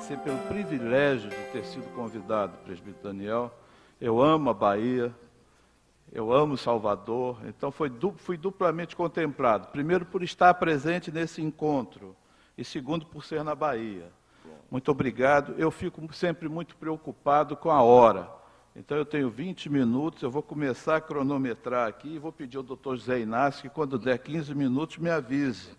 agradecer pelo privilégio de ter sido convidado, presbítero Daniel. Eu amo a Bahia, eu amo Salvador, então fui duplamente contemplado. Primeiro, por estar presente nesse encontro, e segundo, por ser na Bahia. Muito obrigado. Eu fico sempre muito preocupado com a hora. Então, eu tenho 20 minutos, eu vou começar a cronometrar aqui e vou pedir ao doutor José Inácio que, quando der 15 minutos, me avise.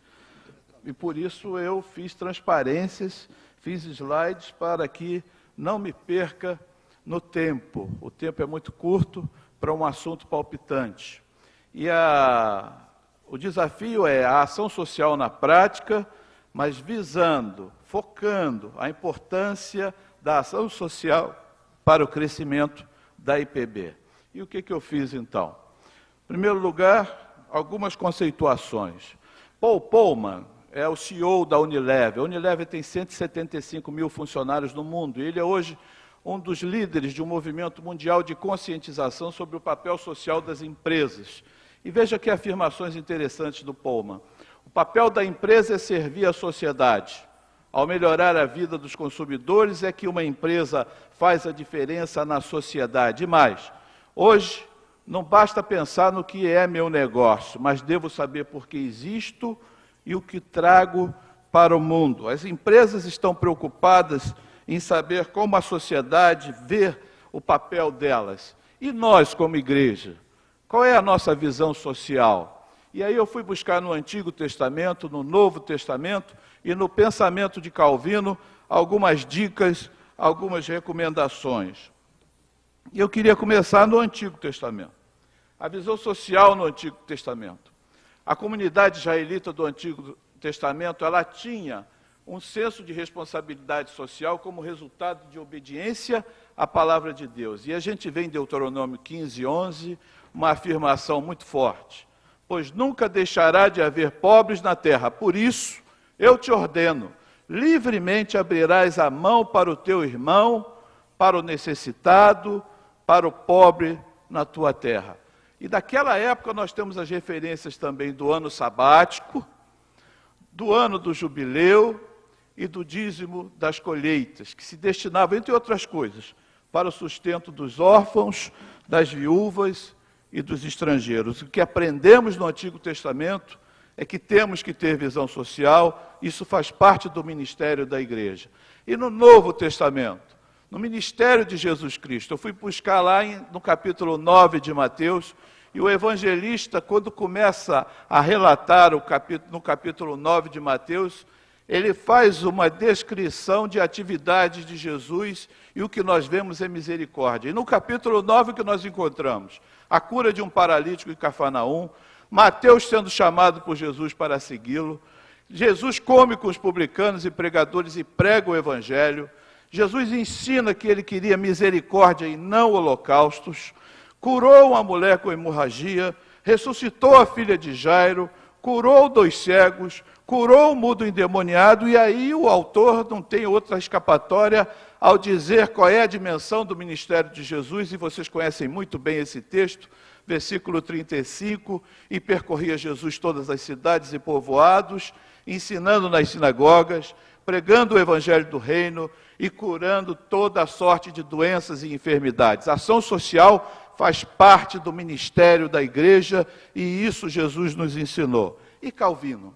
E, por isso, eu fiz transparências, fiz slides para que não me perca no tempo. O tempo é muito curto para um assunto palpitante. E o desafio é a ação social na prática, mas visando, focando a importância da ação social para o crescimento da IPB. E o que eu fiz, então? Em primeiro lugar, algumas conceituações. Paul Polman é o CEO da Unilever. A Unilever tem 175 mil funcionários no mundo, e ele é hoje um dos líderes de um movimento mundial de conscientização sobre o papel social das empresas. E veja que afirmações interessantes do Polman. O papel da empresa é servir a sociedade. Ao melhorar a vida dos consumidores é que uma empresa faz a diferença na sociedade. E mais, hoje não basta pensar no que é meu negócio, mas devo saber por que existo e o que trago para o mundo. As empresas estão preocupadas em saber como a sociedade vê o papel delas. E nós, como igreja, qual é a nossa visão social? E aí eu fui buscar no Antigo Testamento, no Novo Testamento e no pensamento de Calvino algumas dicas, algumas recomendações. E eu queria começar no Antigo Testamento. A visão social no Antigo Testamento. A comunidade israelita do Antigo Testamento, ela tinha um senso de responsabilidade social como resultado de obediência à palavra de Deus. E a gente vê em Deuteronômio 15, 11, uma afirmação muito forte. Pois nunca deixará de haver pobres na terra. Por isso, eu te ordeno, livremente abrirás a mão para o teu irmão, para o necessitado, para o pobre na tua terra. E daquela época nós temos as referências também do ano sabático, do ano do jubileu e do dízimo das colheitas, que se destinavam, entre outras coisas, para o sustento dos órfãos, das viúvas e dos estrangeiros. O que aprendemos no Antigo Testamento é que temos que ter visão social, isso faz parte do ministério da igreja. E no Novo Testamento, no ministério de Jesus Cristo, eu fui buscar lá no capítulo 9 de Mateus, e o evangelista, quando começa a relatar no capítulo 9 de Mateus, ele faz uma descrição de atividades de Jesus, e o que nós vemos é misericórdia. E no capítulo 9 o que nós encontramos? A cura de um paralítico em Cafarnaum, Mateus sendo chamado por Jesus para segui-lo, Jesus come com os publicanos e pregadores e prega o evangelho, Jesus ensina que ele queria misericórdia e não holocaustos, curou uma mulher com hemorragia, ressuscitou a filha de Jairo, curou 2 cegos, curou o mudo endemoniado, e aí o autor não tem outra escapatória ao dizer qual é a dimensão do ministério de Jesus, e vocês conhecem muito bem esse texto, versículo 35, e percorria Jesus todas as cidades e povoados, ensinando nas sinagogas, pregando o evangelho do reino e curando toda a sorte de doenças e enfermidades. A ação social faz parte do ministério da igreja, e isso Jesus nos ensinou. E Calvino?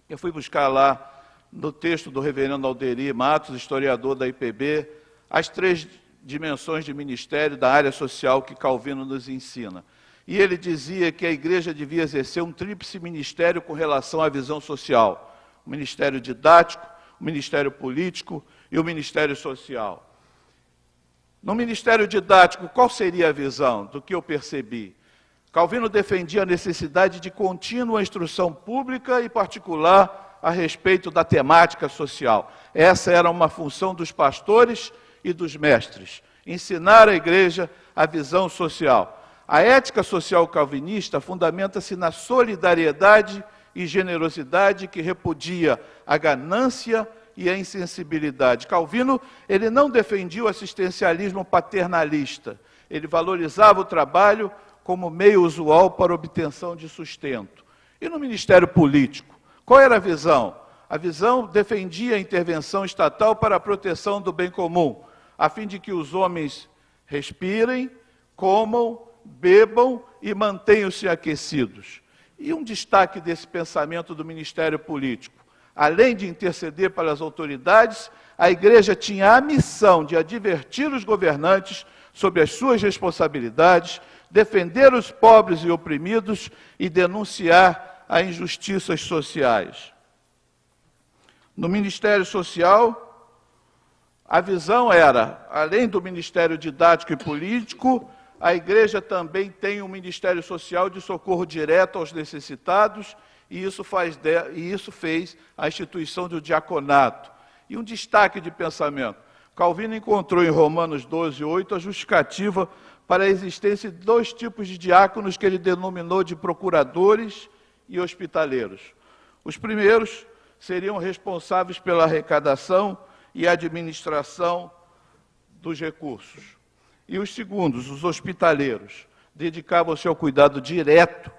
Eu fui buscar lá no texto do reverendo Alderi Matos, historiador da IPB, as 3 dimensões de ministério da área social que Calvino nos ensina. E ele dizia que a igreja devia exercer um tríplice ministério com relação à visão social. O ministério didático, o ministério político e o ministério social. No ministério didático, qual seria a visão do que eu percebi? Calvino defendia a necessidade de contínua instrução pública e particular a respeito da temática social. Essa era uma função dos pastores e dos mestres, ensinar à igreja a visão social. A ética social calvinista fundamenta-se na solidariedade e generosidade que repudia a ganância e a insensibilidade. Calvino, ele não defendia o assistencialismo paternalista, ele valorizava o trabalho como meio usual para obtenção de sustento. E no ministério político, qual era a visão? A visão defendia a intervenção estatal para a proteção do bem comum, a fim de que os homens respirem, comam, bebam e mantenham-se aquecidos. E um destaque desse pensamento do Ministério Político: além de interceder para as autoridades, a Igreja tinha a missão de advertir os governantes sobre as suas responsabilidades, defender os pobres e oprimidos e denunciar as injustiças sociais. No Ministério Social, a visão era, além do Ministério Didático e Político, a Igreja também tem um Ministério Social de socorro direto aos necessitados, e isso fez a instituição do diaconato. E um destaque de pensamento: Calvino encontrou em Romanos 12:8 a justificativa para a existência de dois tipos de diáconos que ele denominou de procuradores e hospitaleiros. Os primeiros seriam responsáveis pela arrecadação e administração dos recursos. E os segundos, os hospitaleiros, dedicavam-se ao cuidado direto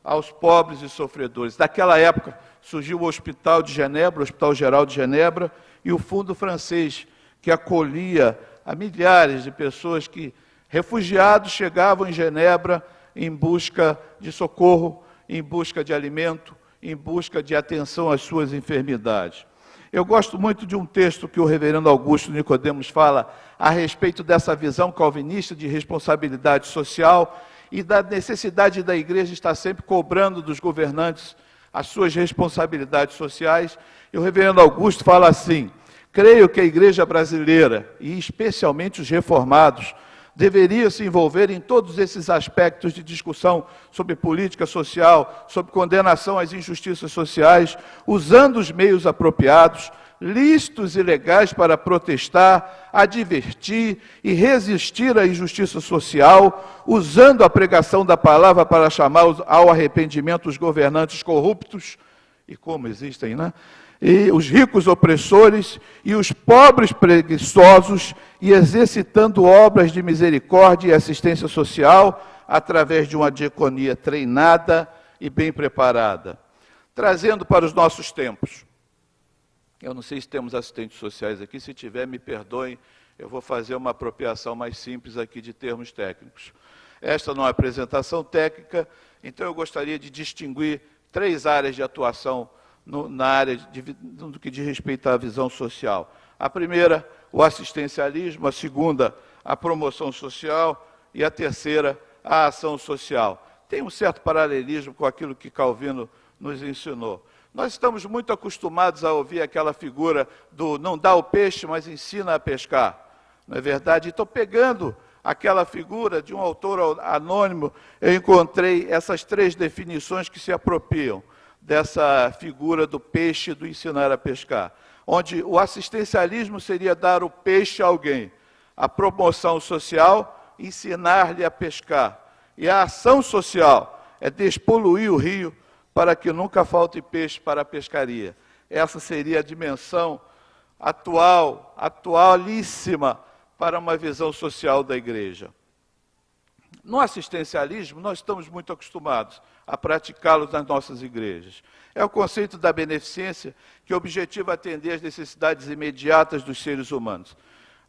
aos pobres e sofredores. Daquela época surgiu o Hospital de Genebra, o Hospital Geral de Genebra, e o Fundo Francês, que acolhia a milhares de pessoas que, refugiados, chegavam em Genebra em busca de socorro, em busca de alimento, em busca de atenção às suas enfermidades. Eu gosto muito de um texto que o reverendo Augusto Nicodemos fala a respeito dessa visão calvinista de responsabilidade social e da necessidade da Igreja estar sempre cobrando dos governantes as suas responsabilidades sociais. E o reverendo Augusto fala assim: creio que a Igreja brasileira, e especialmente os reformados, deveria se envolver em todos esses aspectos de discussão sobre política social, sobre condenação às injustiças sociais, usando os meios apropriados, lícitos e legais para protestar, advertir e resistir à injustiça social, usando a pregação da palavra para chamar ao arrependimento os governantes corruptos, e como existem, né? E os ricos opressores e os pobres preguiçosos, e exercitando obras de misericórdia e assistência social através de uma diaconia treinada e bem preparada. Trazendo para os nossos tempos. Eu não sei se temos assistentes sociais aqui, se tiver, me perdoem, eu vou fazer uma apropriação mais simples aqui de termos técnicos. Esta não é apresentação técnica, então eu gostaria de distinguir 3 áreas de atuação na área do que diz respeito à visão social. A primeira, o assistencialismo; a segunda, a promoção social; e a terceira, a ação social. Tem um certo paralelismo com aquilo que Calvino nos ensinou. Nós estamos muito acostumados a ouvir aquela figura do não dá o peixe, mas ensina a pescar. Não é verdade? Então, pegando aquela figura de um autor anônimo, eu encontrei essas 3 definições que se apropriam dessa figura do peixe, do ensinar a pescar, onde o assistencialismo seria dar o peixe a alguém, a promoção social, ensinar-lhe a pescar, e a ação social é despoluir o rio para que nunca falte peixe para a pescaria. Essa seria a dimensão atualíssima para uma visão social da Igreja. No assistencialismo, nós estamos muito acostumados a praticá-lo nas nossas igrejas. É o conceito da beneficência que objetiva atender às necessidades imediatas dos seres humanos.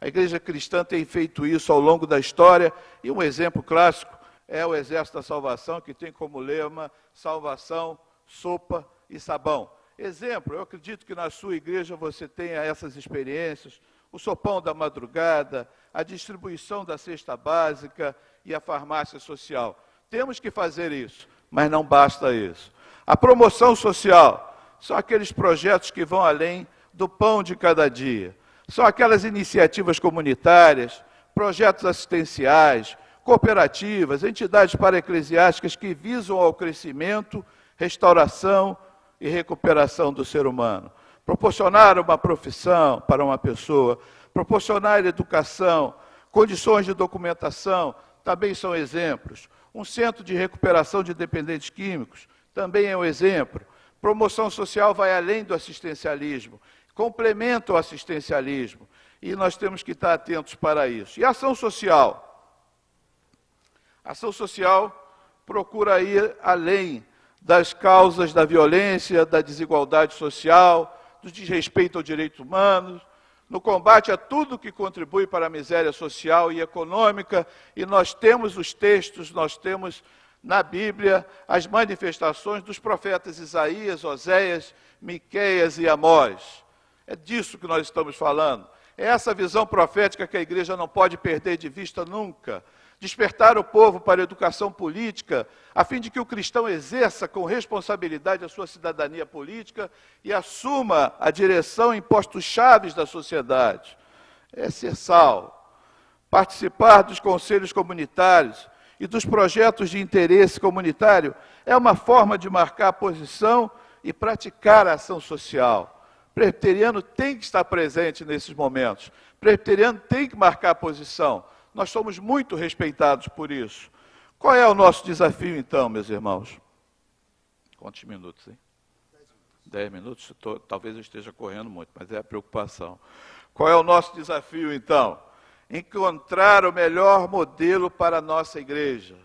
A Igreja cristã tem feito isso ao longo da história, e um exemplo clássico é o Exército da Salvação, que tem como lema salvação, sopa e sabão. Exemplo, eu acredito que na sua igreja você tenha essas experiências: o sopão da madrugada, a distribuição da cesta básica e a farmácia social. Temos que fazer isso, mas não basta isso. A promoção social são aqueles projetos que vão além do pão de cada dia. São aquelas iniciativas comunitárias, projetos assistenciais, cooperativas, entidades paraeclesiásticas que visam ao crescimento, restauração e recuperação do ser humano. Proporcionar uma profissão para uma pessoa, proporcionar educação, condições de documentação, também são exemplos. Um centro de recuperação de dependentes químicos também é um exemplo. Promoção social vai além do assistencialismo, complementa o assistencialismo, e nós temos que estar atentos para isso. E a ação social? A ação social procura ir além das causas da violência, da desigualdade social, do desrespeito aos direitos humanos, no combate a tudo que contribui para a miséria social e econômica, e nós temos os textos, nós temos na Bíblia as manifestações dos profetas Isaías, Oséias, Miqueias e Amós. É disso que nós estamos falando. É essa visão profética que a igreja não pode perder de vista nunca. Despertar o povo para a educação política, a fim de que o cristão exerça com responsabilidade a sua cidadania política e assuma a direção em postos chaves da sociedade. É essencial. Participar dos conselhos comunitários e dos projetos de interesse comunitário é uma forma de marcar a posição e praticar a ação social. O presbiteriano tem que estar presente nesses momentos. O presbiteriano tem que marcar a posição. Nós somos muito respeitados por isso. Qual é o nosso desafio, então, meus irmãos? Quantos minutos, hein? 10 minutos? Talvez eu esteja correndo muito, mas é a preocupação. Qual é o nosso desafio, então? Encontrar o melhor modelo para a nossa igreja.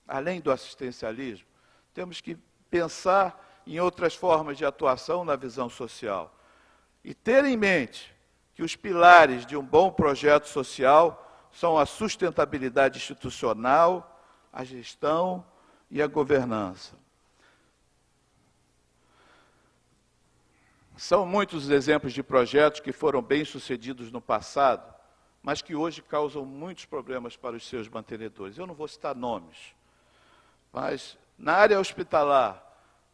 Além do assistencialismo, temos que pensar em outras formas de atuação na visão social. E ter em mente que os pilares de um bom projeto social são a sustentabilidade institucional, a gestão e a governança. São muitos os exemplos de projetos que foram bem-sucedidos no passado, mas que hoje causam muitos problemas para os seus mantenedores. Eu não vou citar nomes, mas na área hospitalar,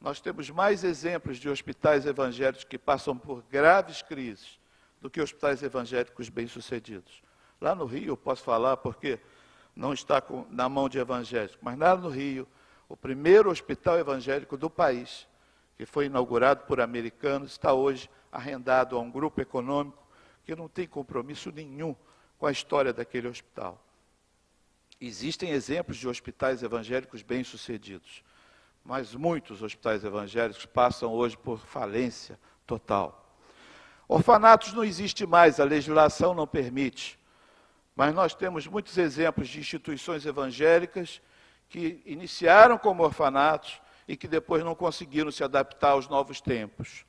nós temos mais exemplos de hospitais evangélicos que passam por graves crises do que hospitais evangélicos bem-sucedidos. Lá no Rio, eu posso falar porque não está na mão de evangélicos, mas lá no Rio, o primeiro hospital evangélico do país, que foi inaugurado por americanos, está hoje arrendado a um grupo econômico que não tem compromisso nenhum com a história daquele hospital. Existem exemplos de hospitais evangélicos bem-sucedidos, mas muitos hospitais evangélicos passam hoje por falência total. Orfanatos não existe mais, a legislação não permite. Mas nós temos muitos exemplos de instituições evangélicas que iniciaram como orfanatos e que depois não conseguiram se adaptar aos novos tempos.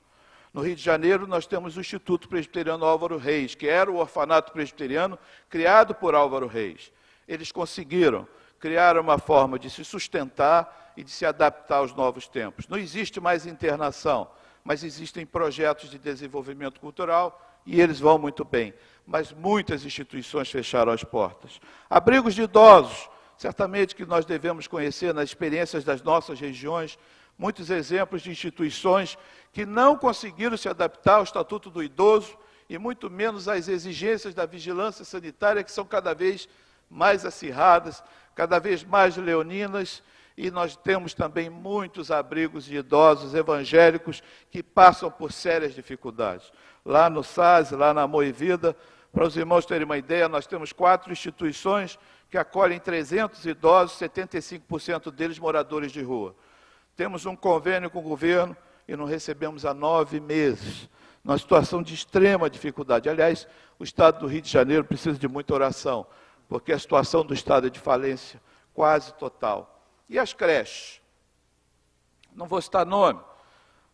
No Rio de Janeiro, nós temos o Instituto Presbiteriano Álvaro Reis, que era o orfanato presbiteriano criado por Álvaro Reis. Eles conseguiram criar uma forma de se sustentar e de se adaptar aos novos tempos. Não existe mais internação, mas existem projetos de desenvolvimento cultural e eles vão muito bem. Mas muitas instituições fecharam as portas. Abrigos de idosos, certamente que nós devemos conhecer nas experiências das nossas regiões, muitos exemplos de instituições que não conseguiram se adaptar ao Estatuto do Idoso e muito menos às exigências da vigilância sanitária, que são cada vez mais acirradas, cada vez mais leoninas, e nós temos também muitos abrigos de idosos evangélicos que passam por sérias dificuldades. Lá no SAS, lá na Amor e Vida, para os irmãos terem uma ideia, nós temos 4 instituições que acolhem 300 idosos, 75% deles moradores de rua. Temos um convênio com o governo e não recebemos há 9 meses. Numa situação de extrema dificuldade. Aliás, o Estado do Rio de Janeiro precisa de muita oração, porque a situação do Estado é de falência quase total. E as creches? Não vou citar nome,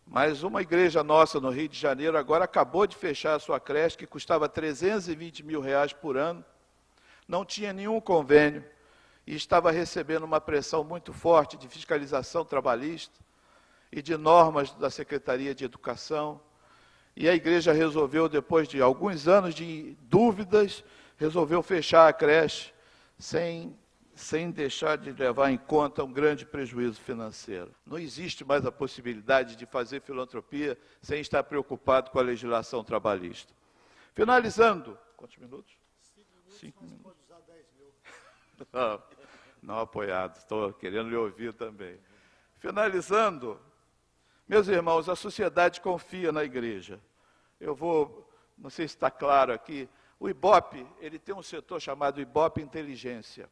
mas uma igreja nossa no Rio de Janeiro agora acabou de fechar a sua creche, que custava R$320 mil por ano, não tinha nenhum convênio e estava recebendo uma pressão muito forte de fiscalização trabalhista e de normas da Secretaria de Educação. E a igreja resolveu, depois de alguns anos de dúvidas, resolveu fechar a creche sem deixar de levar em conta um grande prejuízo financeiro. Não existe mais a possibilidade de fazer filantropia sem estar preocupado com a legislação trabalhista. Finalizando, quantos minutos? 5 minutos. Pode usar 10 mil. Não apoiado, estou querendo lhe ouvir também. Finalizando, meus irmãos, a sociedade confia na igreja. Não sei se está claro aqui, o IBOP, ele tem um setor chamado IBOP Inteligência.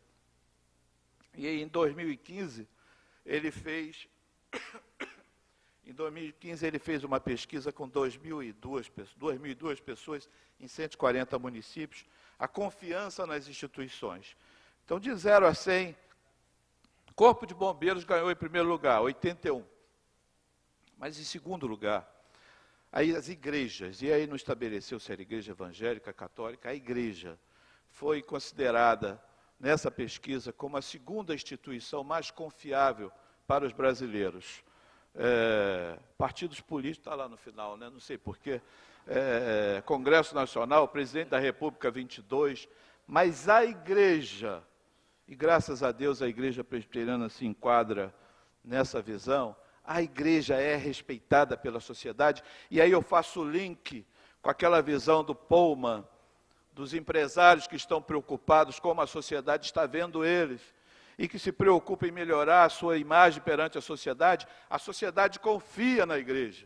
E em 2015, ele fez uma pesquisa com 2.002 pessoas em 140 municípios, a confiança nas instituições. Então, de 0 a 100, Corpo de Bombeiros ganhou em primeiro lugar, 81. Mas em segundo lugar, aí as igrejas, e aí não estabeleceu se era igreja evangélica, católica, a igreja foi considerada, nessa pesquisa, como a segunda instituição mais confiável para os brasileiros. Partidos políticos, está lá no final, né? Não sei porquê, Congresso Nacional, Presidente da República 22, mas a igreja, e graças a Deus a igreja presbiteriana se enquadra nessa visão, a igreja é respeitada pela sociedade, e aí eu faço o link com aquela visão do Pullman, dos empresários que estão preocupados como a sociedade está vendo eles, e que se preocupa em melhorar a sua imagem perante a sociedade confia na igreja.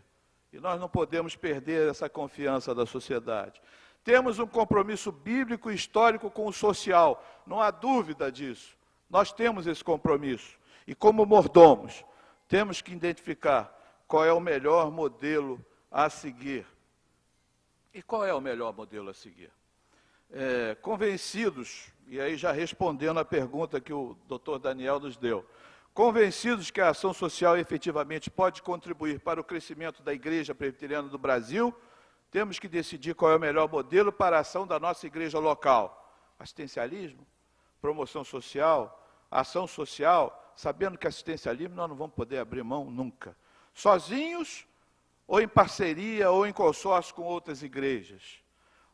E nós não podemos perder essa confiança da sociedade. Temos um compromisso bíblico e histórico com o social, não há dúvida disso. Nós temos esse compromisso. E como mordomos, temos que identificar qual é o melhor modelo a seguir. E qual é o melhor modelo a seguir? Convencidos, e aí já respondendo a pergunta que o doutor Daniel nos deu, convencidos que a ação social efetivamente pode contribuir para o crescimento da Igreja Presbiteriana do Brasil, temos que decidir qual é o melhor modelo para a ação da nossa igreja local. Assistencialismo, promoção social, ação social, sabendo que assistencialismo nós não vamos poder abrir mão nunca. Sozinhos, ou em parceria, ou em consórcio com outras igrejas.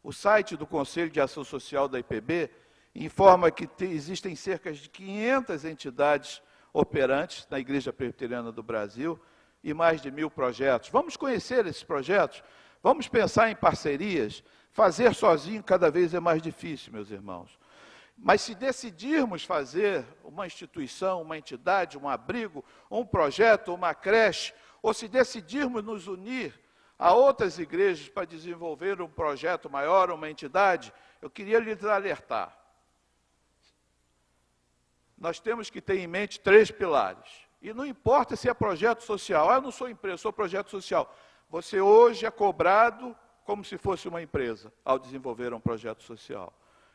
O site do Conselho de Ação Social da IPB informa que existem cerca de 500 entidades operantes na Igreja Presbiteriana do Brasil e mais de 1.000 projetos. Vamos conhecer esses projetos? Vamos pensar em parcerias? Fazer sozinho cada vez é mais difícil, meus irmãos. Mas se decidirmos fazer uma instituição, uma entidade, um abrigo, um projeto, uma creche, ou se decidirmos nos unir a outras igrejas para desenvolver um projeto maior, uma entidade, eu queria lhes alertar. Nós temos que ter em mente 3 pilares. E não importa se é projeto social. Eu não sou empresa, sou projeto social. Você hoje é cobrado como se fosse uma empresa ao desenvolver um projeto social.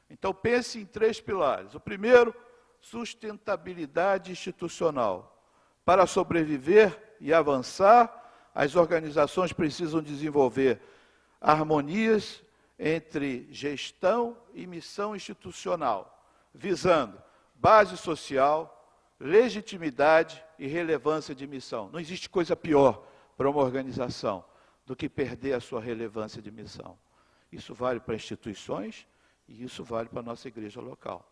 Então pense em 3 pilares. O primeiro, sustentabilidade institucional. Para sobreviver e avançar, as organizações precisam desenvolver harmonias entre gestão e missão institucional, visando base social, legitimidade e relevância de missão. Não existe coisa pior para uma organização do que perder a sua relevância de missão. Isso vale para instituições e isso vale para a nossa igreja local.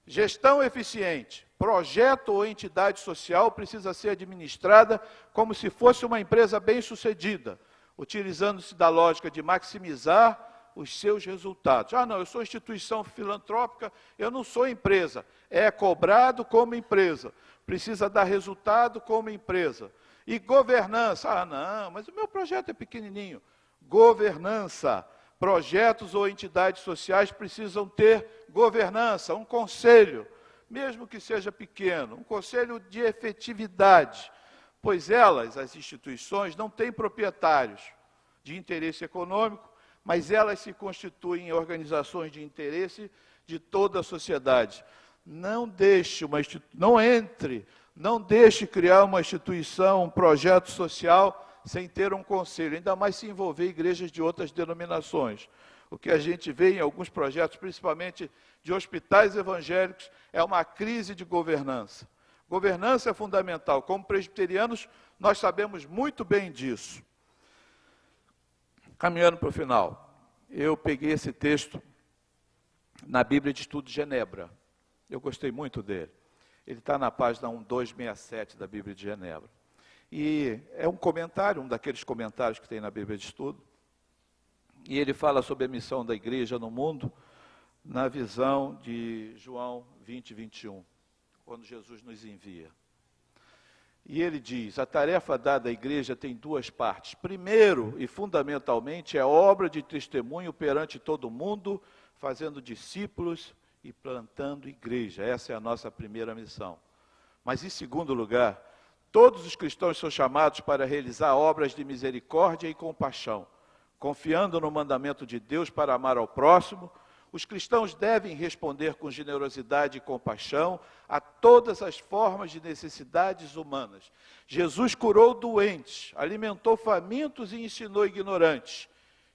Gestão eficiente. Projeto ou entidade social precisa ser administrada como se fosse uma empresa bem-sucedida, utilizando-se da lógica de maximizar os seus resultados. Não, eu sou instituição filantrópica, eu não sou empresa. É cobrado como empresa, precisa dar resultado como empresa. E governança. Não, mas o meu projeto é pequenininho. Governança. Projetos ou entidades sociais precisam ter governança, um conselho, mesmo que seja pequeno, um conselho de efetividade, pois elas, as instituições, não têm proprietários de interesse econômico, mas elas se constituem em organizações de interesse de toda a sociedade. Não deixe criar uma instituição, um projeto social sem ter um conselho, ainda mais se envolver igrejas de outras denominações. O que a gente vê em alguns projetos, principalmente de hospitais evangélicos, é uma crise de governança. Governança é fundamental. Como presbiterianos, nós sabemos muito bem disso. Caminhando para o final, eu peguei esse texto na Bíblia de Estudo de Genebra. Eu gostei muito dele. Ele está na página 1267 da Bíblia de Genebra. E é um comentário, um daqueles comentários que tem na Bíblia de Estudo. E ele fala sobre a missão da igreja no mundo, na visão de João 20, 21, quando Jesus nos envia. E ele diz, a tarefa dada à igreja tem 2 partes. Primeiro, e fundamentalmente, é obra de testemunho perante todo mundo, fazendo discípulos e plantando igreja. Essa é a nossa primeira missão. Mas, em segundo lugar, todos os cristãos são chamados para realizar obras de misericórdia e compaixão, confiando no mandamento de Deus para amar ao próximo, Os cristãos devem responder com generosidade e compaixão a todas as formas de necessidades humanas. Jesus curou doentes, alimentou famintos e ensinou ignorantes.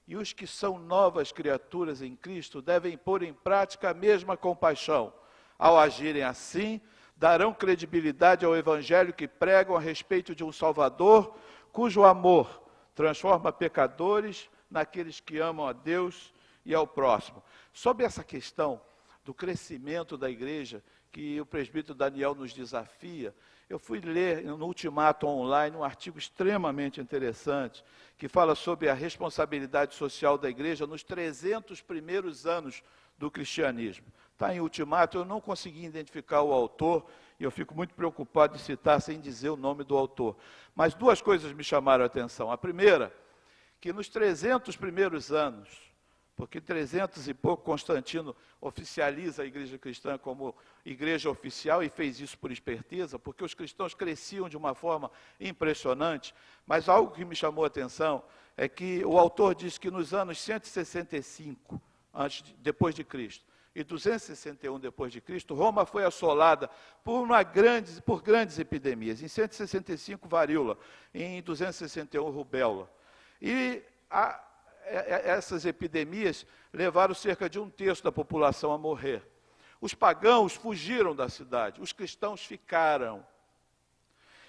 E os que são novas criaturas em Cristo devem pôr em prática a mesma compaixão. Ao agirem assim, darão credibilidade ao Evangelho que pregam a respeito de um Salvador, cujo amor transforma pecadores naqueles que amam a Deus e ao próximo. Sobre essa questão do crescimento da igreja, que o presbítero Daniel nos desafia, eu fui ler no Ultimato Online um artigo extremamente interessante, que fala sobre a responsabilidade social da igreja nos 300 primeiros anos do cristianismo. Está em Ultimato, eu não consegui identificar o autor, e eu fico muito preocupado de citar sem dizer o nome do autor. Mas duas coisas me chamaram a atenção. A primeira, que nos 300 primeiros anos, porque 300 e pouco Constantino oficializa a igreja cristã como igreja oficial e fez isso por esperteza, porque os cristãos cresciam de uma forma impressionante, mas algo que me chamou a atenção é que o autor diz que nos anos 165 depois de Cristo e 261 depois de Cristo, Roma foi assolada por grandes epidemias. Em 165 varíola, em 261 rubéola. E essas epidemias levaram cerca de 1/3 da população a morrer. Os pagãos fugiram da cidade, os cristãos ficaram.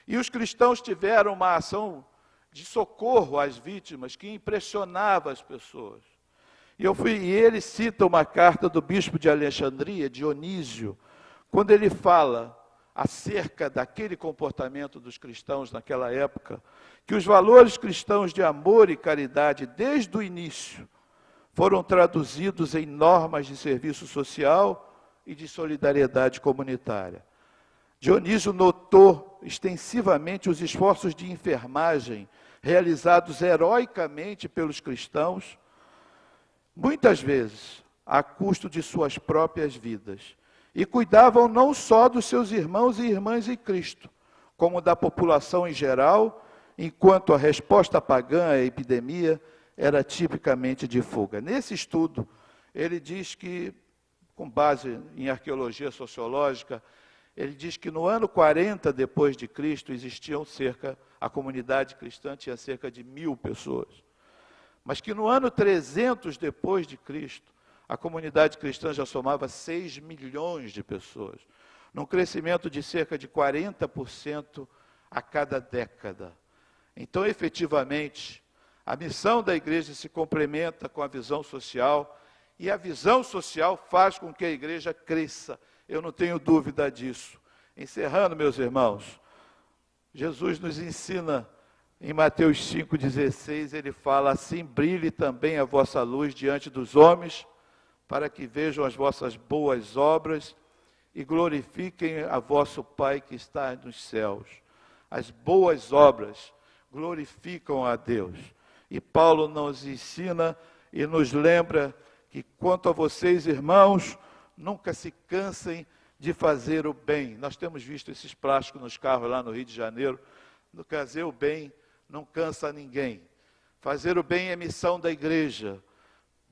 E os cristãos tiveram uma ação de socorro às vítimas que impressionava as pessoas. E ele cita uma carta do bispo de Alexandria, Dionísio, quando ele fala acerca daquele comportamento dos cristãos naquela época, que os valores cristãos de amor e caridade, desde o início, foram traduzidos em normas de serviço social e de solidariedade comunitária. Dionísio notou extensivamente os esforços de enfermagem realizados heroicamente pelos cristãos, muitas vezes a custo de suas próprias vidas, e cuidavam não só dos seus irmãos e irmãs em Cristo, como da população em geral, enquanto a resposta pagã à epidemia era tipicamente de fuga. Nesse estudo, ele diz que, com base em arqueologia sociológica, ele diz que no ano 40 depois de Cristo a comunidade cristã tinha cerca de 1.000 pessoas. Mas que no ano 300 depois de Cristo, a comunidade cristã já somava 6 milhões de pessoas, num crescimento de cerca de 40% a cada década. Então, efetivamente, a missão da igreja se complementa com a visão social, e a visão social faz com que a igreja cresça. Eu não tenho dúvida disso. Encerrando, meus irmãos, Jesus nos ensina, em Mateus 5,16, ele fala: assim brilhe também a vossa luz diante dos homens, para que vejam as vossas boas obras e glorifiquem a vosso Pai que está nos céus. As boas obras glorificam a Deus. E Paulo nos ensina e nos lembra que, quanto a vocês, irmãos, nunca se cansem de fazer o bem. Nós temos visto esses plásticos nos carros lá no Rio de Janeiro. No fazer o bem não cansa ninguém. Fazer o bem é missão da igreja.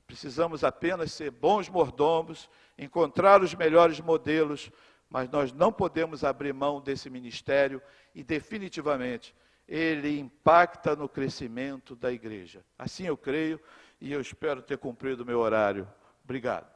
Precisamos apenas ser bons mordomos, encontrar os melhores modelos, mas nós não podemos abrir mão desse ministério e, definitivamente, ele impacta no crescimento da igreja. Assim eu creio e eu espero ter cumprido o meu horário. Obrigado.